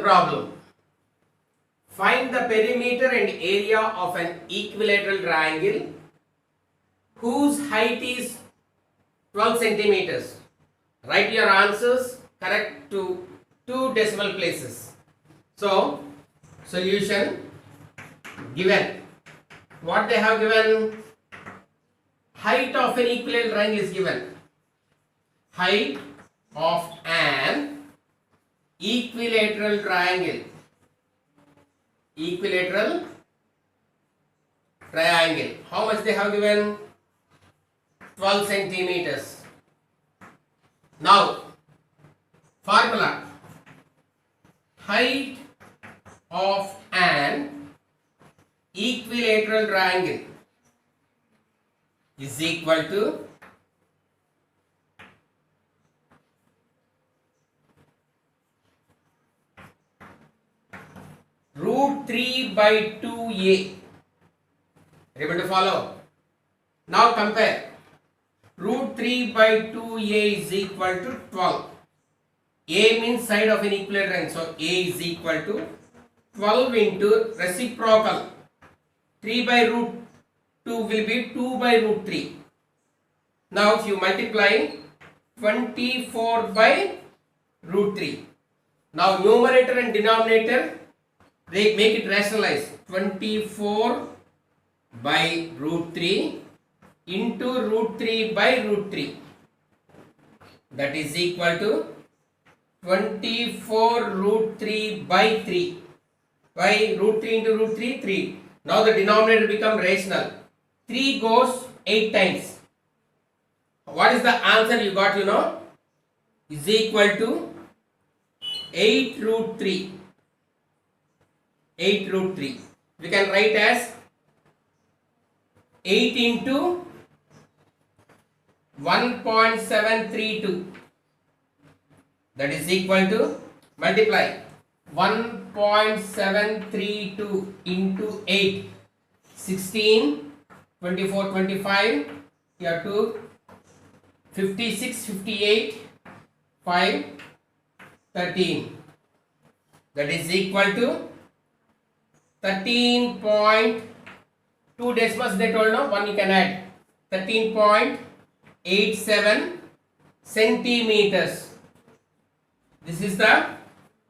problem. Find the perimeter and area of an equilateral triangle whose height is 12 centimeters. Write your answers correct to 2 decimal places. So, solution given. What they have given? Height of an equilateral triangle is given. Height of an equilateral triangle. Equilateral triangle. How much they have given? 12 centimeters. Now, formula. Height of an equilateral triangle is equal to √3 by 2a. Able to follow? Now compare. √3 by 2a is equal to 12. A means side of an equilateral triangle. So a is equal to 12 into reciprocal. 3 by √2 will be 2 by √3. Now if you multiply 24 by √3. Now numerator and denominator, they make it rationalize. 24 by √3 into √3 by √3. That is equal to 24 √3 by 3. By √3 into √3, 3. Now the denominator become rational. 3 goes 8 times. What is the answer you got, you know? Is equal to 8 √3. 8 √3. We can write as 8 into 1.732. That is equal to, multiply 1.732 into 8. 16, 24, 25. Here 2. 56, 58, 5, 13. That is equal to 13.2 decimals they told, no? 1 you can add. 13.87 centimeters. This is the,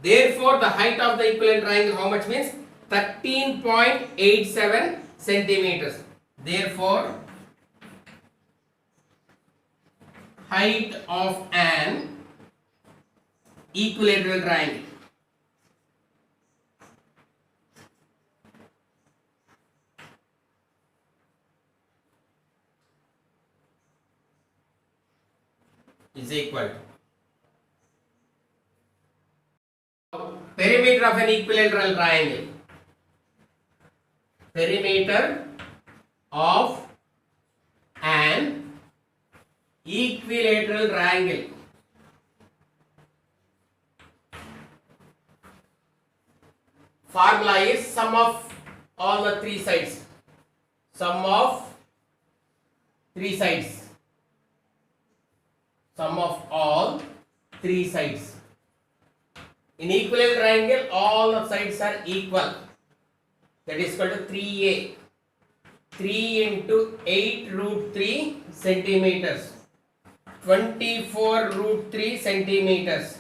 therefore the height of the equilateral triangle how much means? 13.87 centimeters. Therefore, height of an equilateral triangle is equal to perimeter of an equilateral triangle. Perimeter of an equilateral triangle. Formula is sum of all the 3 sides. Sum of 3 sides. Sum of all 3 sides. In equilateral triangle, all the sides are equal. That is equal to 3a. 3 into 8 √3 centimeters. 24 √3 centimeters.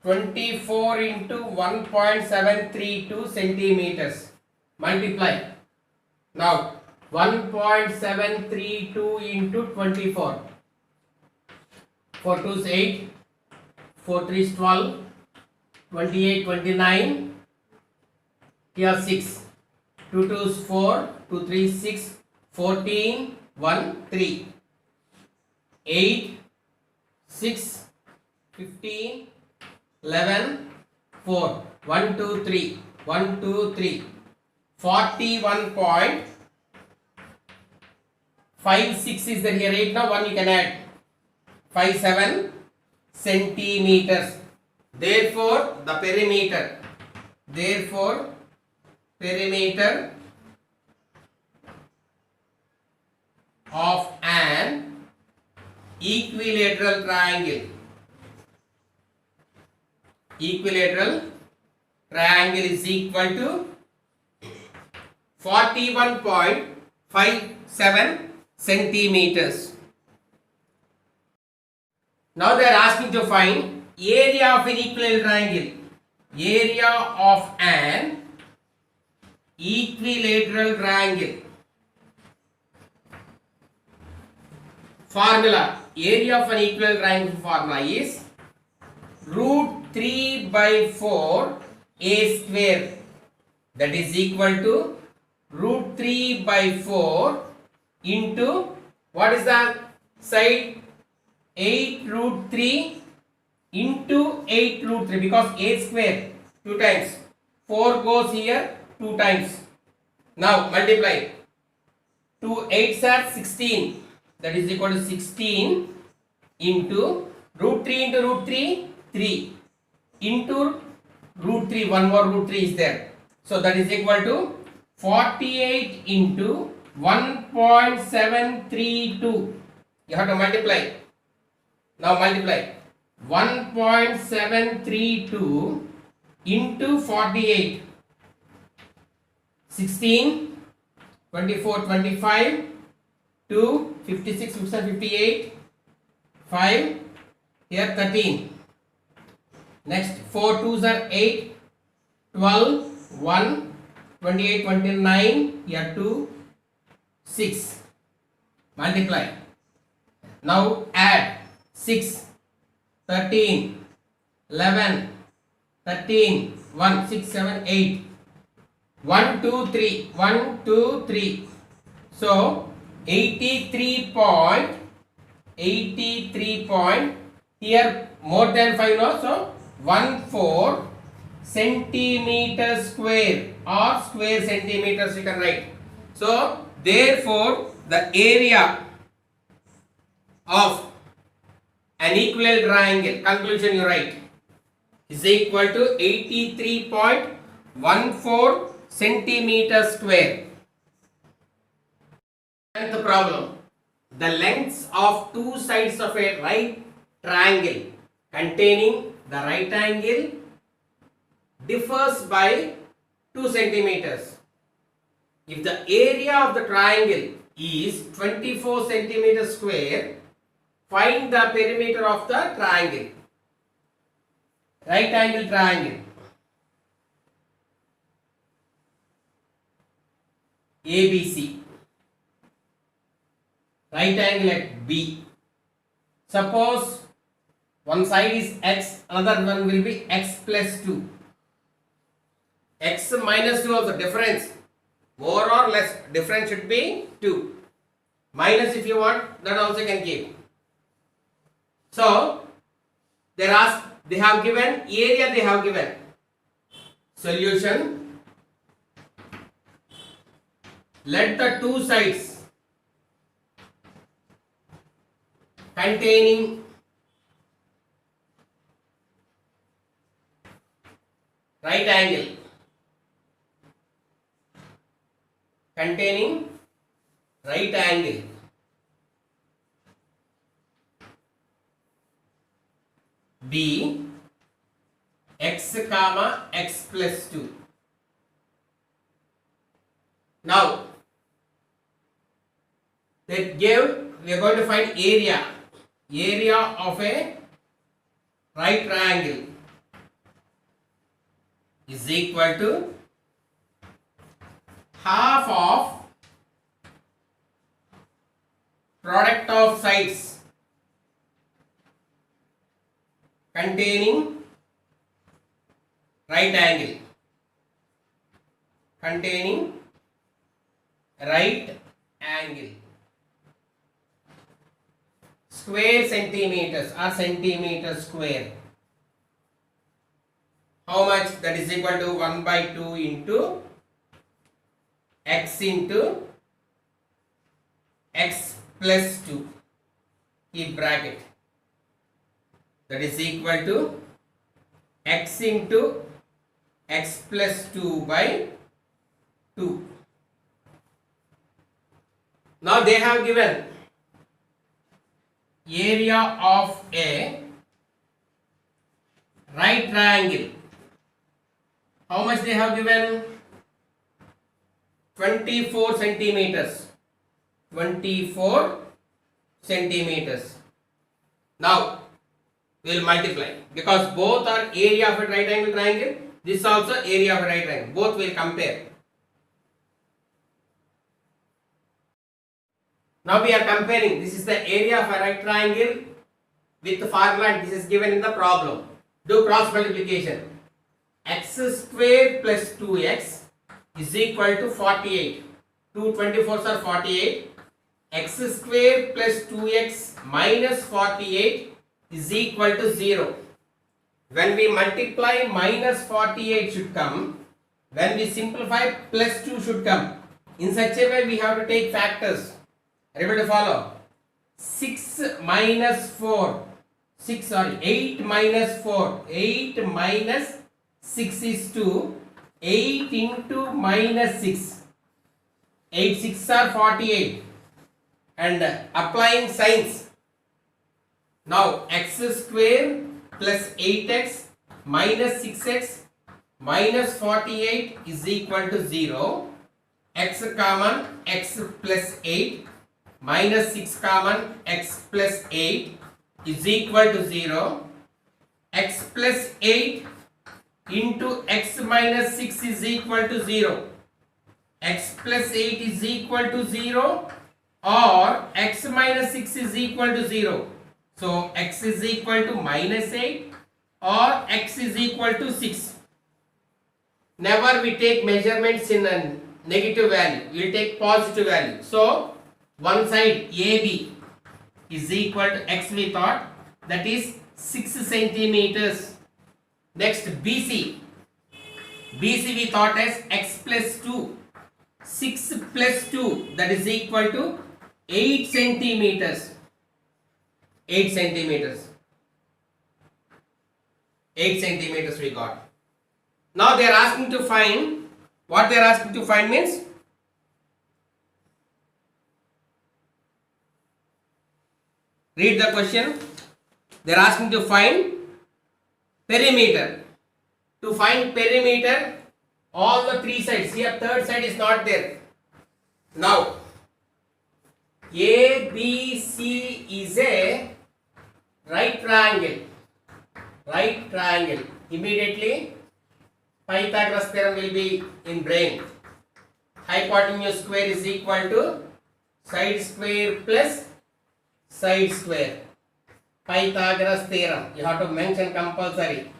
24 into 1.732 centimeters. Multiply. Now 1.732 into 24. 4 2 is 8. 4 3 is 12. 28, 29. Here 6. 2 2 is 4. 2 3 is 6. 14. 1 3. 8, 6, 15, 11, 4, 1, 2, 3, 1, 2, 3, 41.56 is there here, 8 now, 1 you can add, 57 centimeters. Therefore, the perimeter of an equilateral triangle triangle is equal to 41.57 centimeters. Now they are asking to find area of an equilateral triangle. Area of an equilateral triangle. Formula. Area of an equilateral triangle formula is root 3 by 4 a square. That is equal to root 3 by 4 into what is the side? 8 root 3 into 8 root 3, because a square 2 times, 4 goes here 2 times. Now multiply. 2 8s are 16, that is equal to 16 into root 3 into root 3 3 into root 3, one more root 3 is there, so that is equal to 48 into 1.732. You have to multiply. Now multiply 1.732 into 48. 16, 24, 25, 2, 56, 57, 58, 5, here 13. Next 4 2s are 8, 12, 1, 28, 29, here 2, 6. Multiply. Now add 6, 13, 11, 13, 1, 6, 7, 8. 1, 2, 3, 1, 2, 3. So 83 point, here more than 5 no, so 14 centimeter square or square centimeters you can write. So therefore the area of an equilateral triangle, conclusion you write, is equal to 83.14 centimeter square. And the problem, the lengths of two sides of a right triangle containing the right angle differs by 2 centimeters. If the area of the triangle is 24 centimeters square, find the perimeter of the triangle. Right angle triangle ABC. Right angle at B. Suppose one side is x, another one will be x plus 2. X minus 2 of the difference, more or less difference should be 2. Minus if you want, that also can keep. So they have given area, they have given. Solution. Let the two sides containing right angle be x comma x plus 2. Now they gave, we are going to find area of a right triangle is equal to half of product of sides containing right angle, square centimeters or centimeter square. How much? That is equal to 1 by 2 into x plus 2. Keep bracket. That is equal to x into x plus 2 by 2. Now they have given area of a right triangle How much they have given? 24 centimeters. 24 centimeters. Now we will multiply because both are area of a right angle triangle. This also area of a right triangle. Both will compare. Now we are comparing. This is the area of a right triangle with the formula. This is given in the problem. Do cross multiplication. X square plus 2x is equal to 48. 2 24s are 48. X square plus 2x minus 48 is equal to 0. When we multiply, minus 48 should come. When we simplify, plus 2 should come. In such a way, we have to take factors. Everybody follow? 6 minus 4. 8 minus 4. 8 minus 6 is 2. 8 into minus 6. 8 6 are 48. And applying signs. Now x square plus 8x minus 6x minus 48 is equal to 0. X common, x plus 8 minus 6 common, x plus 8 is equal to 0. X plus 8 into x minus 6 is equal to 0. X plus 8 is equal to 0 or x minus 6 is equal to 0. So x is equal to minus 8 or x is equal to 6. Never we take measurements in a negative value. We will take positive value. So one side AB is equal to x we thought, that is 6 centimeters. Next BC. BC we thought as x plus 2. 6 plus 2, that is equal to 8 centimeters. 8 centimeters. 8 centimeters we got. Now they are asking to find, what they are asking to find means, read the question. They are asking to find perimeter. To find perimeter, all the three sides. Here third side is not there. Now ABC is a right triangle. Right triangle. Immediately Pythagoras theorem will be in brain. Hypotenuse square is equal to side square plus side square. Pythagoras theorem. You have to mention compulsory.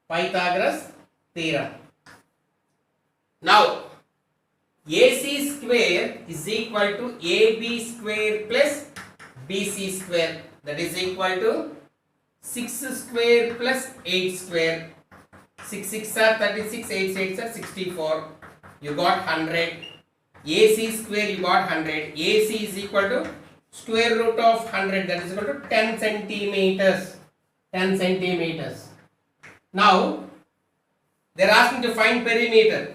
Pythagoras theorem. Now AC square is equal to AB square plus BC square, that is equal to 6 square plus 8 square. 6 6 are 36, 8 8 are 64. You got 100. AC square you got 100. AC is equal to square root of 100, that is equal to 10 centimeters. 10 centimeters. Now they are asking to find perimeter.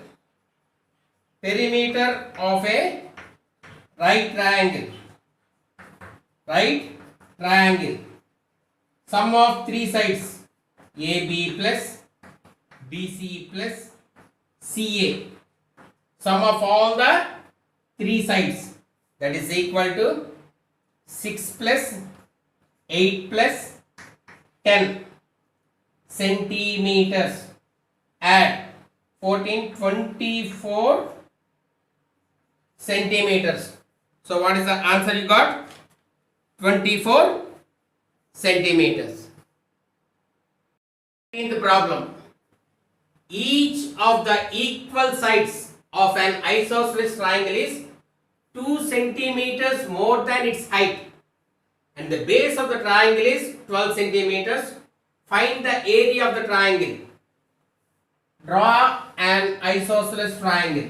Perimeter of a right triangle. Right triangle. Sum of three sides, AB plus BC plus CA. Sum of all the three sides, that is equal to 6 plus 8 plus 10 centimeters. Add 14, 24 centimeters. So what is the answer you got? 24 centimeters. In the problem, each of the equal sides of an isosceles triangle is 2 centimeters more than its height, and the base of the triangle is 12 centimeters. Find the area of the triangle. Draw an isosceles triangle.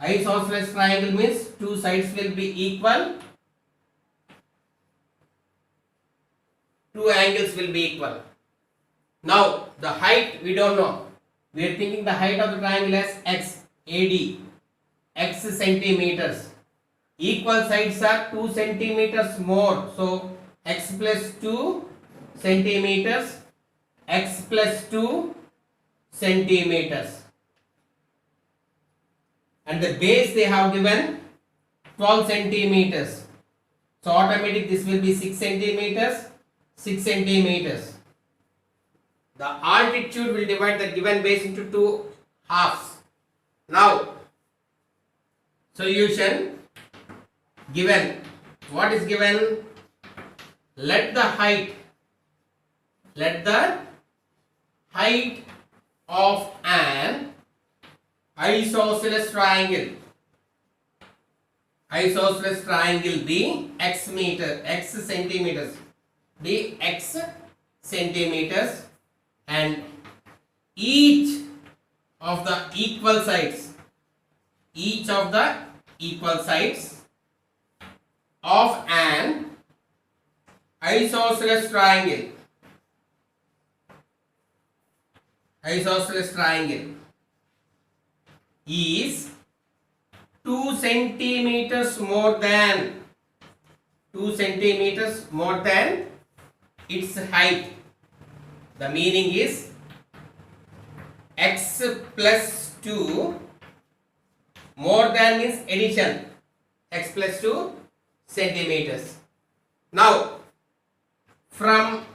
Isosceles triangle means two sides will be equal, two angles will be equal. Now the height we don't know. We are thinking the height of the triangle as x, AD, x centimeters. Equal sides are 2 centimeters more. So x plus 2 centimeters, x plus 2 centimeters. And the base they have given 12 centimeters. So automatic this will be 6 centimeters, 6 centimeters. The altitude will divide the given base into two halves. Now, solution given. What is given? Let the height of an isosceles triangle be x centimeters, and each of the equal sides of an isosceles triangle is 2 centimeters more than its height. The meaning is x plus 2 more than means addition, x plus 2 centimeters. Now from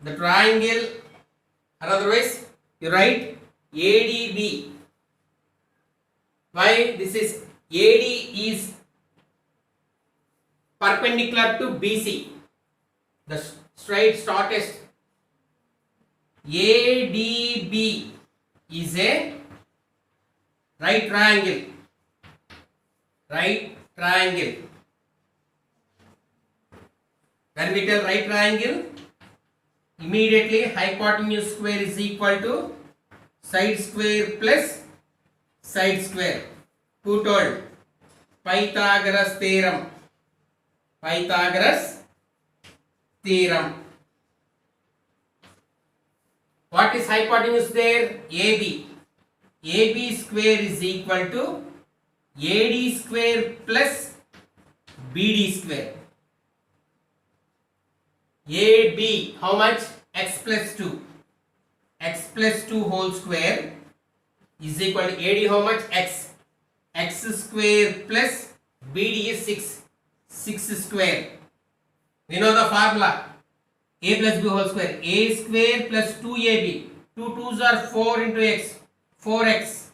the triangle, otherwise you write ADB. Why this is AD is perpendicular to BC, the straight shortest. ADB is a right triangle. When we tell right triangle, immediately hypotenuse square is equal to side square plus side square. Who told? Pythagoras theorem. What is hypotenuse there? AB. AB square is equal to AD square plus BD square. AB, how much? X plus 2. X plus 2 whole square is equal to AD, how much? X. X square plus BD is 6. 6 square. We know the formula. A plus B whole square. A square plus 2AB. 2 2s are 4 into X. 4X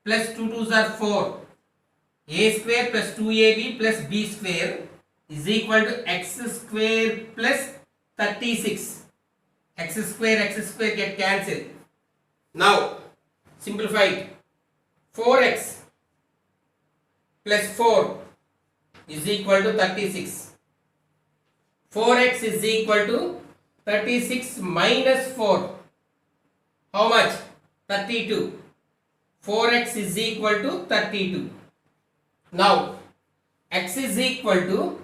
plus 2 2s are 4. A square plus 2AB plus B square is equal to X square plus 36. X square get cancelled. Now simplify it. 4x plus 4 is equal to 36. 4x is equal to 36 minus 4. How much? 32. 4x is equal to 32. Now x is equal to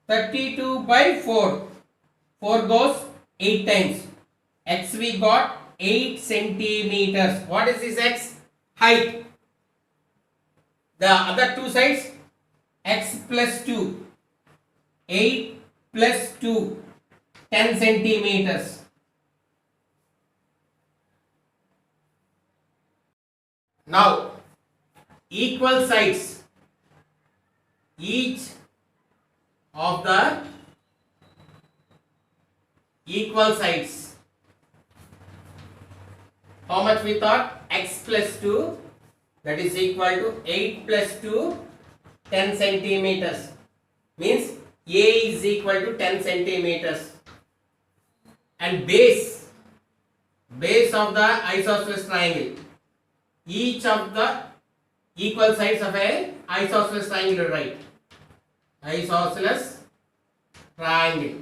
32 by 4. 4 goes 8 times. X we got 8 centimeters. What is this x? Height. The other two sides, x plus 2. 8 plus 2. 10 centimeters. Now, equal sides. Each of the equal sides. How much we thought? X plus 2, that is equal to 8 plus 2, 10 centimeters. Means A is equal to 10 centimeters. And base of the isosceles triangle. Each of the equal sides of a isosceles triangle, right? Isosceles triangle.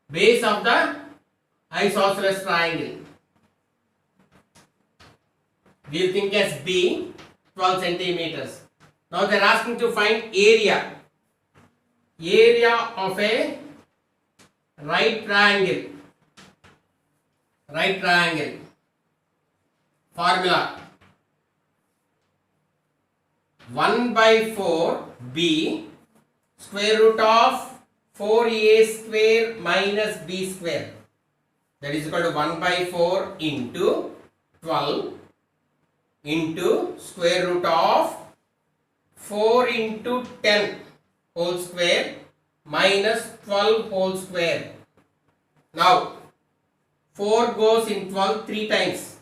Base of the isosceles triangle. We will think as B, 12 centimeters. Now they are asking to find area. Area of a right triangle. Right triangle. Formula. 1 by 4 B square root of 4A square minus B square. that is equal to 1 by 4 into 12 into square root of 4 into 10 whole square minus 12 whole square. Now 4 goes in 12 3 times.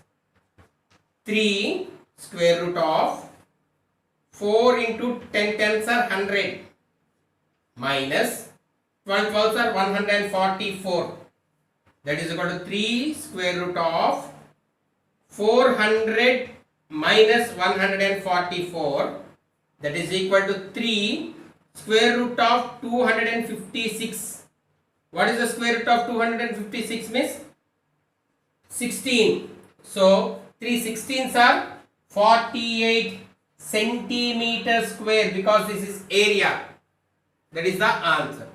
3 square root of 4 into 10 tens are 100 minus 12 12s are 144. That is equal to 3 square root of 400 minus 144. That is equal to 3 square root of 256. What is the square root of 256 miss? 16. So 3 16s are 48 centimeter square, because this is area. That is the answer.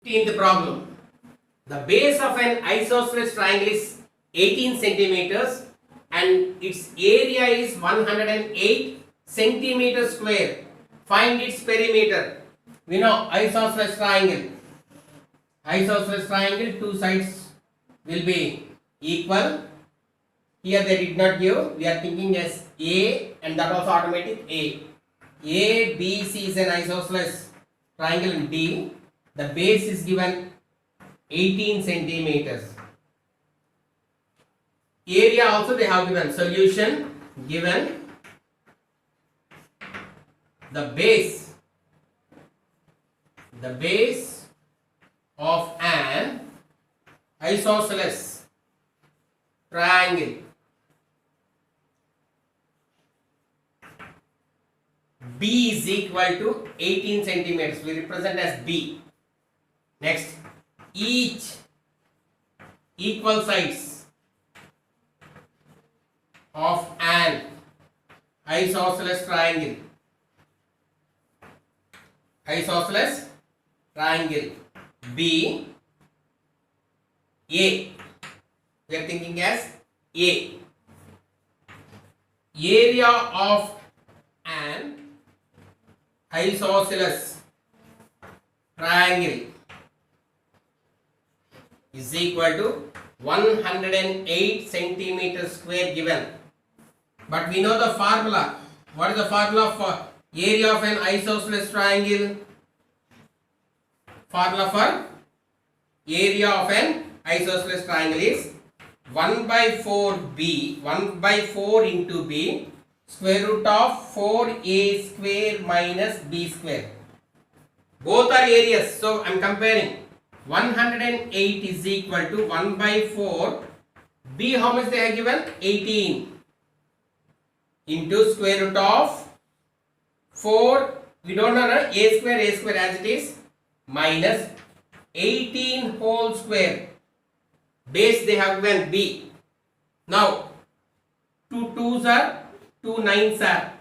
15th problem. The base of an isosceles triangle is 18 centimeters and its area is 108 centimeters square. Find its perimeter. We know isosceles triangle. Isosceles triangle, two sides will be equal. Here they did not give. We are thinking as A, and that also automatic A. A, B, C is an isosceles triangle in D. The base is given 18 centimeters. Area also they have given. Solution given. The base of an isosceles triangle B is equal to 18 centimeters. We represent as B. Next, each equal sides of an isosceles triangle. Isosceles triangle B, A. We are thinking as A. Area of an isosceles triangle is equal to 108 centimeters square given. But we know the formula. What is the formula for area of an isosceles triangle? Formula for area of an isosceles triangle is 1 by 4b, 1 by 4 into b, square root of 4a square minus b square. Both are areas, so I am comparing. 108 is equal to 1 by 4, b how much they have given? 18 into square root of 4, we don't know, a square as it is, minus 18 whole square. Base they have given b. Now 2 2s are 2 9s are.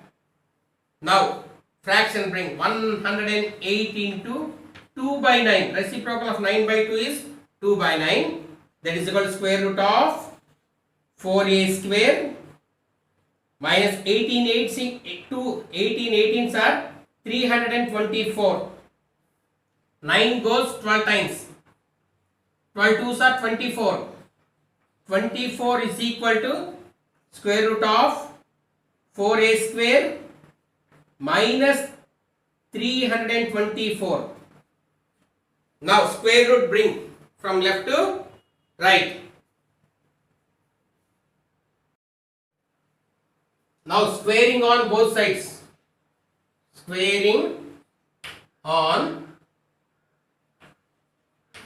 Now fraction bring 108 into 2 by 9. Reciprocal of 9 by 2 is 2 by 9. That is equal to square root of 4a square minus 18 18s are 324. 9 goes 12 times. 12 2s are 24. 24 is equal to square root of 4a square minus 324. Now square root bring from left to right. Now squaring on both sides. Squaring on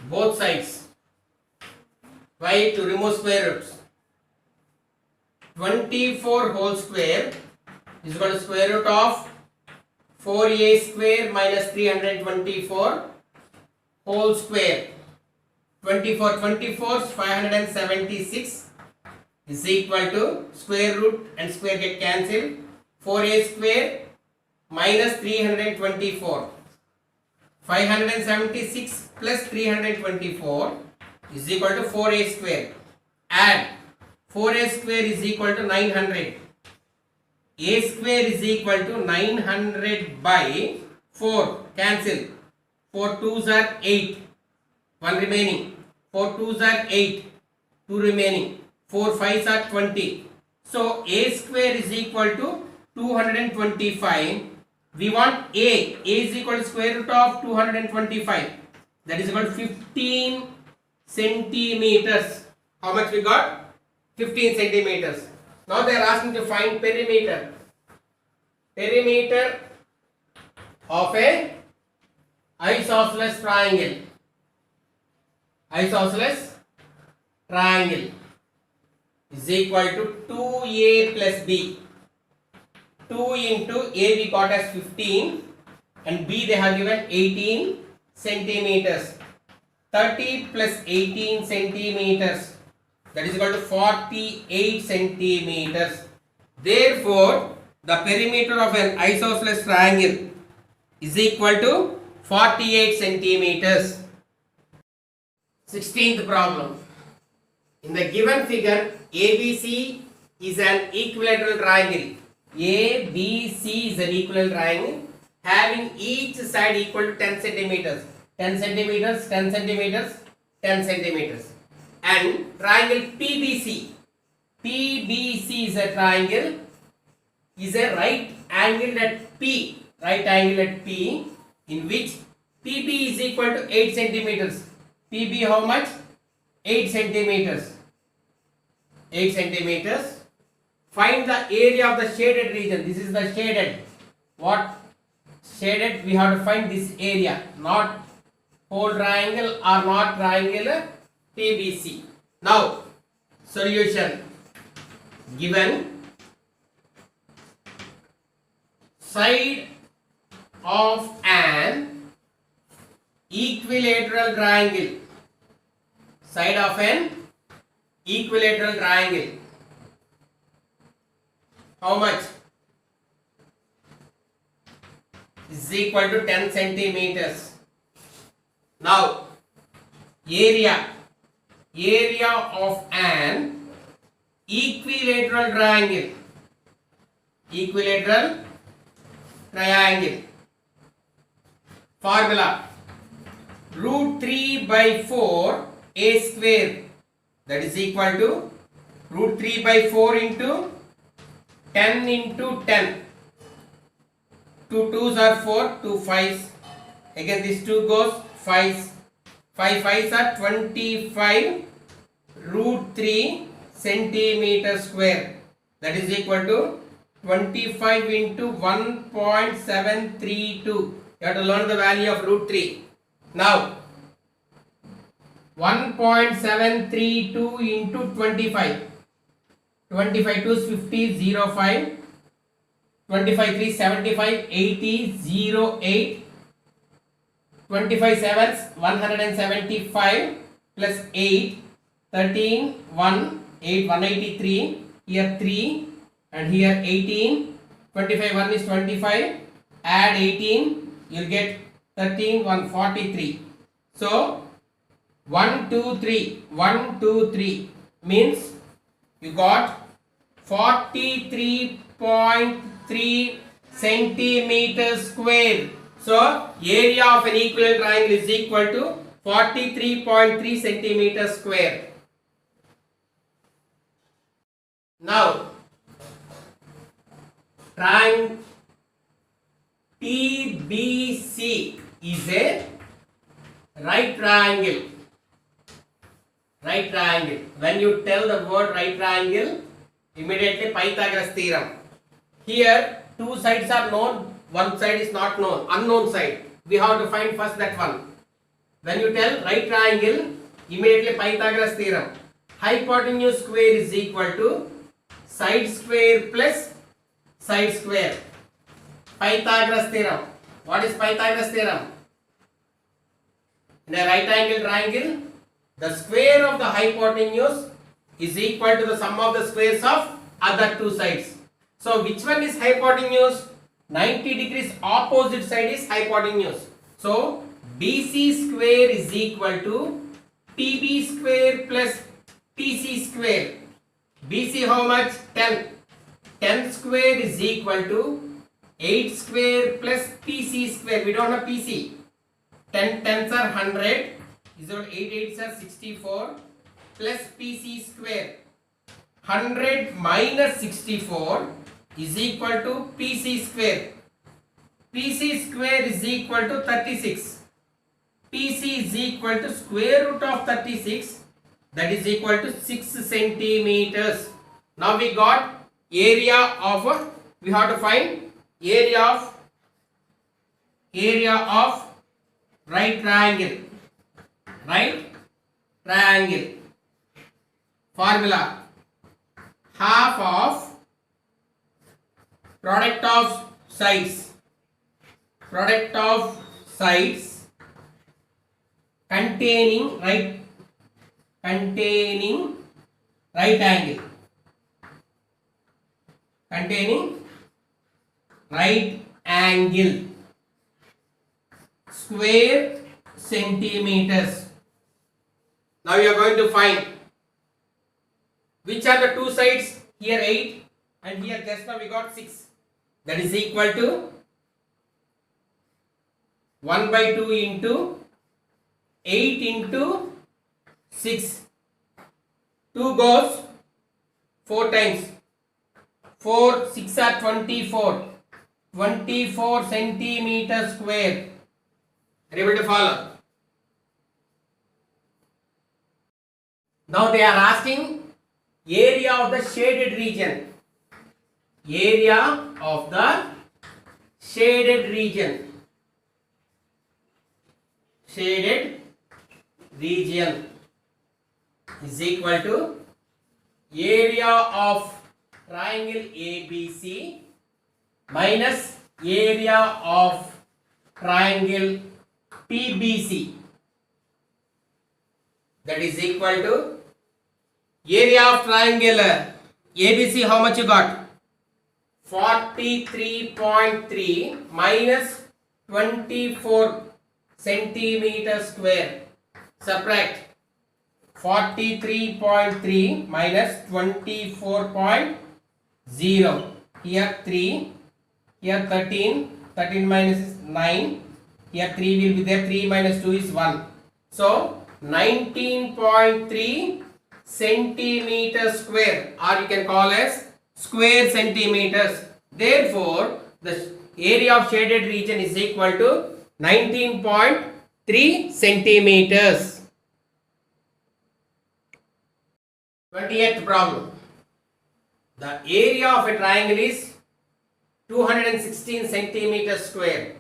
both sides. Why? To remove square roots. 24 whole square is equal to square root of 4a square minus 324 whole square. 24 24 576 is equal to square root and square get cancelled. 4a square minus 324. 576 plus 324 is equal to 4a square. Add 4a square is equal to 900. A square is equal to 900 by 4. Cancel. 4 2s are 8. 1 remaining. 4 2s are 8, 2 remaining. 4 5s are 20. So a square is equal to 225. We want a. A is equal to square root of 225. That is equal to 15 centimeters. How much we got? 15 centimeters. Now they are asking to find perimeter. Perimeter of a isosceles triangle. Isosceles triangle is equal to 2a plus b. 2 into a we got as 15 and b they have given 18 centimeters. 30 plus 18 centimeters, that is equal to 48 centimeters. Therefore, the perimeter of an isosceles triangle is equal to 48 centimeters. 16th problem. In the given figure, ABC is an equilateral triangle. ABC is an equilateral triangle having each side equal to 10 centimeters. 10 centimeters, 10 centimeters, 10 centimeters. And triangle PBC. PBC is a triangle, is a right angle at P. Right angle at P in which PB is equal to 8 centimeters. PB how much? 8 centimeters. 8 centimeters. Find the area of the shaded region. This is the shaded. What? Shaded, we have to find this area. Not whole triangle or not triangle PBC. Now, solution. Given side of an equilateral triangle. Side of an equilateral triangle. How much? Is equal to 10 centimeters. Now, area of an equilateral triangle. Equilateral triangle. Formula. Root 3 by 4 a square, that is equal to root 3 by 4 into 10 into 10. 2 2s are 4, 2 5s. Again this 2 goes 5s. 5 5s are 25 root 3 centimeter square. That is equal to 25 into 1.732. You have to learn the value of root 3. Now 1.732 into 25. 25 2 is 50, 0 5. 25 3 75, 80, 0 8. 25 7s 175 plus 8, 13, 1, 8, 183. Here 3 and here 18. 25 1 is 25. Add 18, you'll get 13, 143. So 1 2 3 1 2 3 means you got 43.3 centimeters square. So area of an equilateral triangle is equal to 43.3 centimeters square. Now triangle PBC is a right triangle. Right triangle. When you tell the word right triangle, immediately Pythagoras theorem. Here two sides are known, one side is not known, unknown side. We have to find first that one. When you tell right triangle, immediately Pythagoras theorem. Hypotenuse square is equal to side square plus side square. Pythagoras theorem. What is Pythagoras theorem? In a right angle triangle, the square of the hypotenuse is equal to the sum of the squares of other two sides. So which one is hypotenuse? 90 degrees opposite side is hypotenuse. So BC square is equal to PB square plus PC square. BC how much? 10. 10 square is equal to 8 square plus PC square. We don't have PC. 10 tens are 100. is equal to 8 8s are 64 plus PC square. 100 minus 64 is equal to PC square. PC square is equal to 36. PC is equal to square root of 36, that is equal to 6 centimeters. Now we got area of, we have to find area of right triangle. Right triangle. Formula: half of product of sides containing right angle, square centimeters. Now you are going to find which are the two sides. Here 8 and here just now we got 6. That is equal to 1 by 2 into 8 into 6. 2 goes 4 times. 4 6 are 24. 24 centimeters square. Are you able to follow? Now they are asking area of the shaded region. Area of the shaded region. Shaded region is equal to area of triangle ABC minus area of triangle PBC. That is equal to area of triangle ABC. How much you got? 43.3 minus 24 centimeter square. Subtract 43.3 minus 24.0. Here 3, here 13. 13 minus 9. Here 3 will be there. 3 minus 2 is 1. So 19.3 centimeters square, or you can call as square centimeters. Therefore, the area of shaded region is equal to 19.3 centimeters. 20th problem. The area of a triangle is 216 centimeters square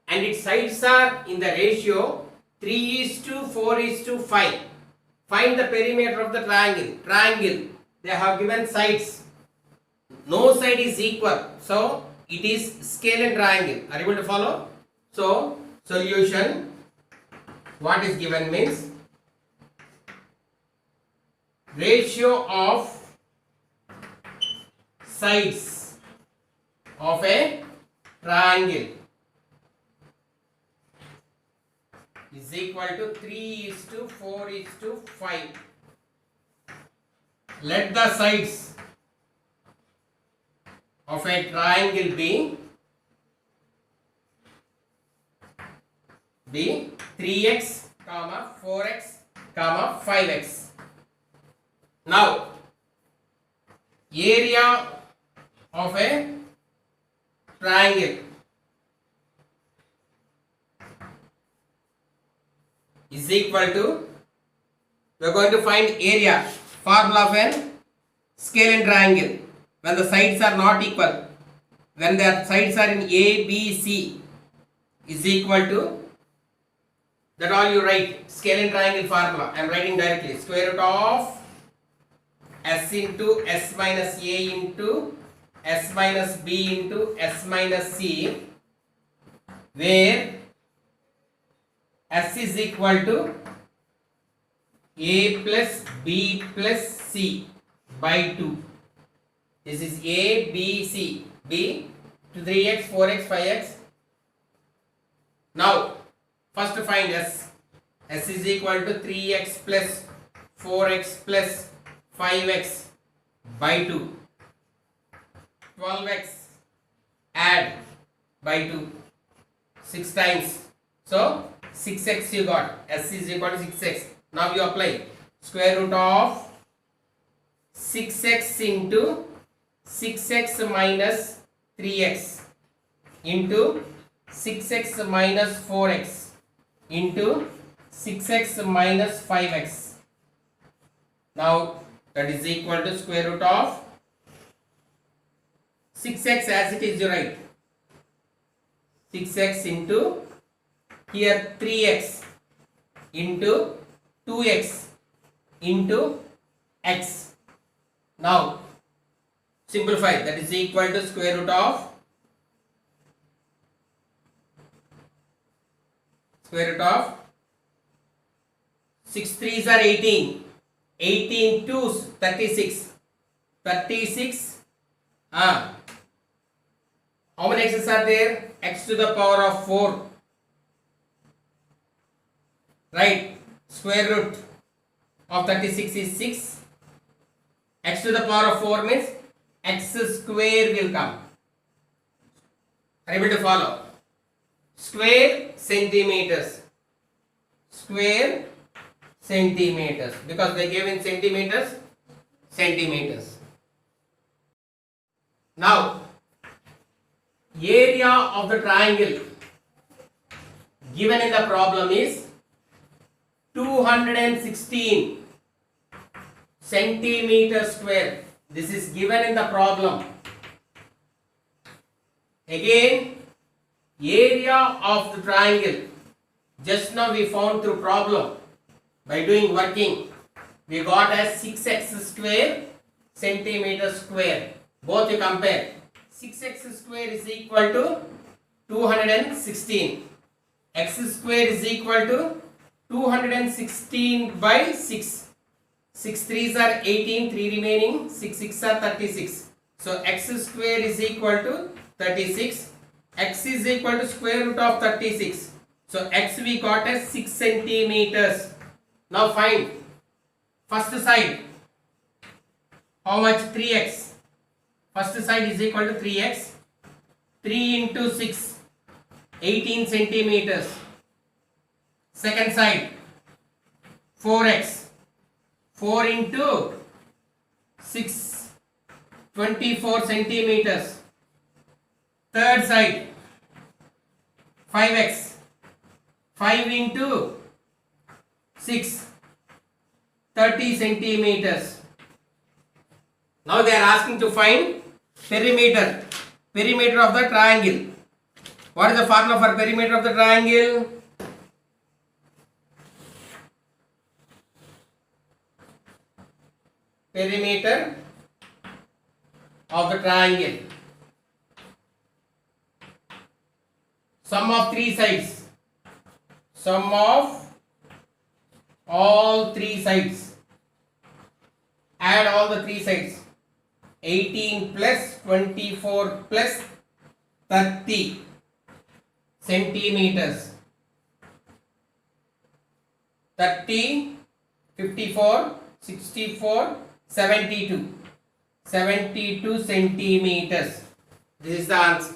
and its sides are in the ratio 3:4:5. Find the perimeter of the triangle. They have given sides. No side is equal. So, it is scalene triangle. Are you able to follow? So, solution. What is given means ratio of sides of a triangle is equal to 3:4:5. Let the sides of a triangle be 3x, 4x, 5x. Now, area of a triangle is equal to, we are going to find area, formula of an scalene triangle. When the sides are not equal, when the sides are in A, B, C is equal to, that all you write, scalene triangle formula. I am writing directly, square root of S into S minus A into S minus B into S minus C, where S is equal to A plus B plus C by 2. This is A, B, C. B to 3x, 4x, 5x. Now, first find S. S is equal to 3x plus 4x plus 5x by 2. 12x add by 2. 6 times. So, 6x you got. S is equal to 6x. Now you apply square root of 6x into 6x minus 3x into 6x minus 4x into 6x minus 5x. Now that is equal to square root of 6x as it is, you write 6x into here 3x into 2x into x. Now simplify, that is equal to square root of 6 3s are 18, 18 2s 36, 36 how many x's are there? X to the power of 4, right? Square root of 36 is 6. X to the power of 4 means x square will come. Are you able to follow? Square centimeters, square centimeters, because they gave in centimeters, centimeters. Now area of the triangle given in the problem is 216 centimeters square. This is given in the problem. Again, area of the triangle, just now we found through problem by doing working, we got as 6x square centimeters square. Both you compare. 6x square is equal to 216. X square is equal to 216 by 6. 6 3s are 18, 3 remaining, 6 6 are 36. So x square is equal to 36. X is equal to square root of 36. So x we got as 6 centimeters. Now find first side. How much? 3x. First side is equal to 3x. 3 into 6, 18 centimeters. Second side, 4x. 4 into 6, 24 centimeters. Third side, 5x. 5 into 6, 30 centimeters. Now they are asking to find perimeter. Perimeter of the triangle. What is the formula for perimeter of the triangle? Perimeter of the triangle. Sum of three sides. Sum of all three sides. Add all the three sides. 18 plus 24 plus 30 centimeters. 30, 54, 64, 72. 72 centimeters. This is the answer.